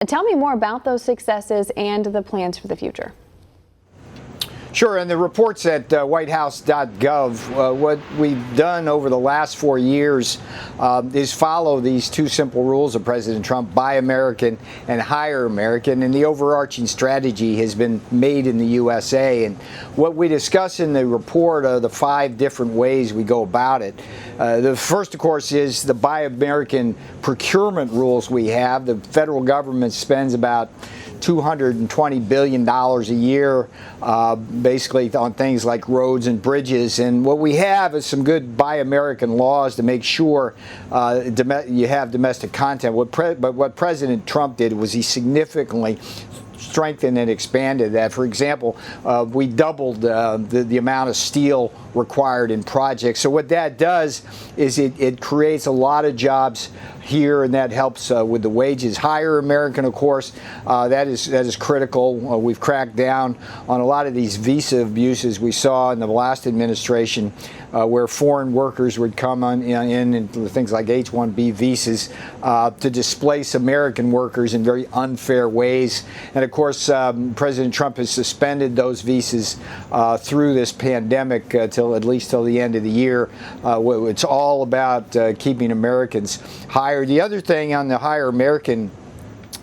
Tell me more about those successes and the plans for the future. Sure, and the reports at whitehouse.gov, what we've done over the last 4 years is follow these two simple rules of President Trump: buy American and hire American, and the overarching strategy has been made in the USA. And what we discuss in the report are the 5 different ways we go about it. The first, of course, is the buy American procurement rules we have. The federal government spends about $220 billion a year, basically on things like roads and bridges. And what we have is some good Buy American laws to make sure you have domestic content. But what President Trump did was he significantly strengthened and expanded that. For example, we doubled the amount of steel required in projects. So what that does is it creates a lot of jobs here, and that helps with the wages. Hire American, of course, that is critical. We've cracked down on a lot of these visa abuses we saw in the last administration, where foreign workers would come in into things like H-1B visas to displace American workers in very unfair ways. And of course, President Trump has suspended those visas through this pandemic at least till the end of the year. It's all about keeping Americans hired. The other thing on the hire American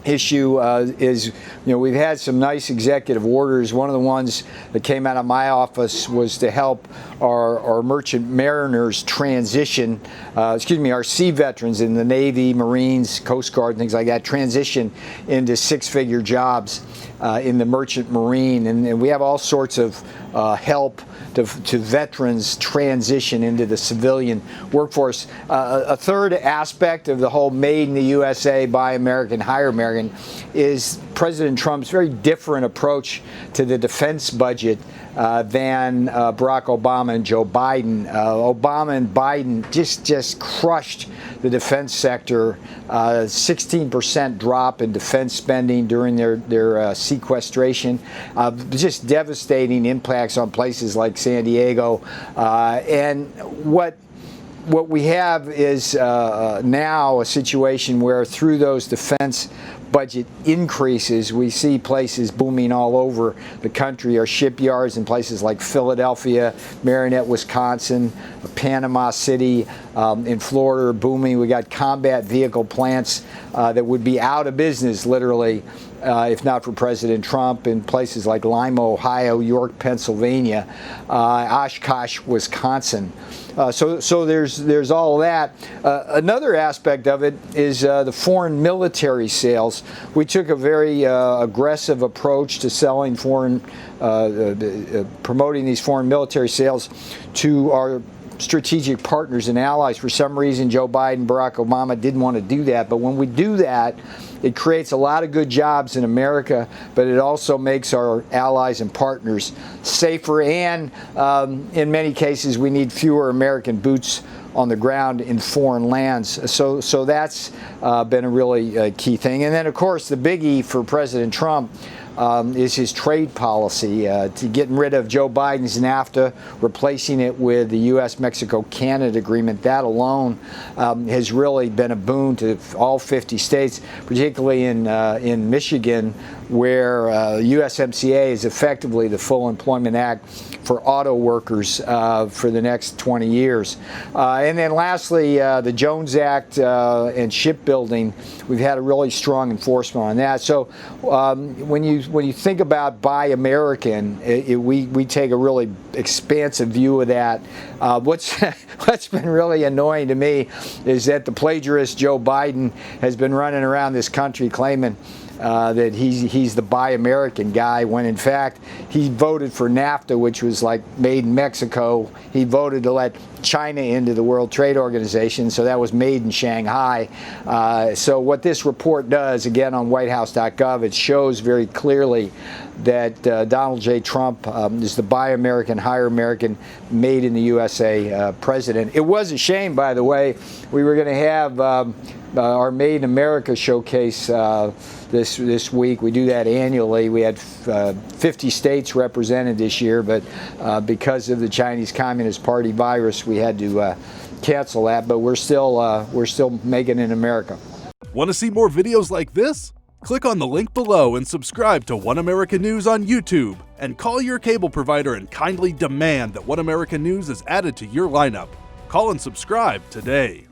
issue is, we've had some nice executive orders. One of the ones that came out of my office was to help our merchant mariners transition, our sea veterans in the Navy, Marines, Coast Guard, and things like that, transition into 6-figure jobs in the merchant marine. And we have all sorts of help to veterans transition into the civilian workforce. A third aspect of the whole Made in the USA, Buy American, Hire American is President Trump's very different approach to the defense budget than Barack Obama and Joe Biden. Obama and Biden just crushed the defense sector. 16% drop in defense spending during their sequestration. Just devastating impacts on places like San Diego. And what we have is now a situation where through those defense budget increases, we see places booming all over the country. Our shipyards in places like Philadelphia, Marinette, Wisconsin, Panama City, in Florida are booming. We got combat vehicle plants that would be out of business, literally, if not for President Trump, in places like Lima, Ohio, York, Pennsylvania, Oshkosh, Wisconsin. So there's all of that. Another aspect of it is the foreign military sales. We took a very aggressive approach to selling promoting these foreign military sales to our strategic partners and allies. For some reason, Joe Biden, Barack Obama didn't want to do that. But when we do that, it creates a lot of good jobs in America, but it also makes our allies and partners safer. And in many cases, we need fewer American boots on the ground in foreign lands. So that's been a really key thing. And then, of course, the biggie for President Trump is his trade policy, to getting rid of Joe Biden's NAFTA, replacing it with the U.S.-Mexico-Canada agreement. That alone has really been a boon to all 50 states, particularly in Michigan, where USMCA is effectively the Full Employment Act for auto workers for the next 20 years. And then lastly, the Jones Act and shipbuilding, we've had a really strong enforcement on that. So when you think about Buy American, we take a really expansive view of that. What's been really annoying to me is that the plagiarist Joe Biden has been running around this country claiming that he's the Buy American guy, when in fact he voted for NAFTA, which was like made in Mexico. He voted to let China into the World Trade Organization, so that was made in Shanghai. So what this report does, again on whitehouse.gov, it shows very clearly that Donald J. Trump is the Buy American, Hire American, Made in the USA president. It was a shame, by the way. We were going to have our Made in America showcase this week. We do that annually. We had 50 states represented this year, but because of the Chinese Communist Party virus, we had to cancel that. But we're still making it in America. Want to see more videos like this? Click on the link below and subscribe to One America News on YouTube, and call your cable provider and kindly demand that One America News is added to your lineup. Call and subscribe today.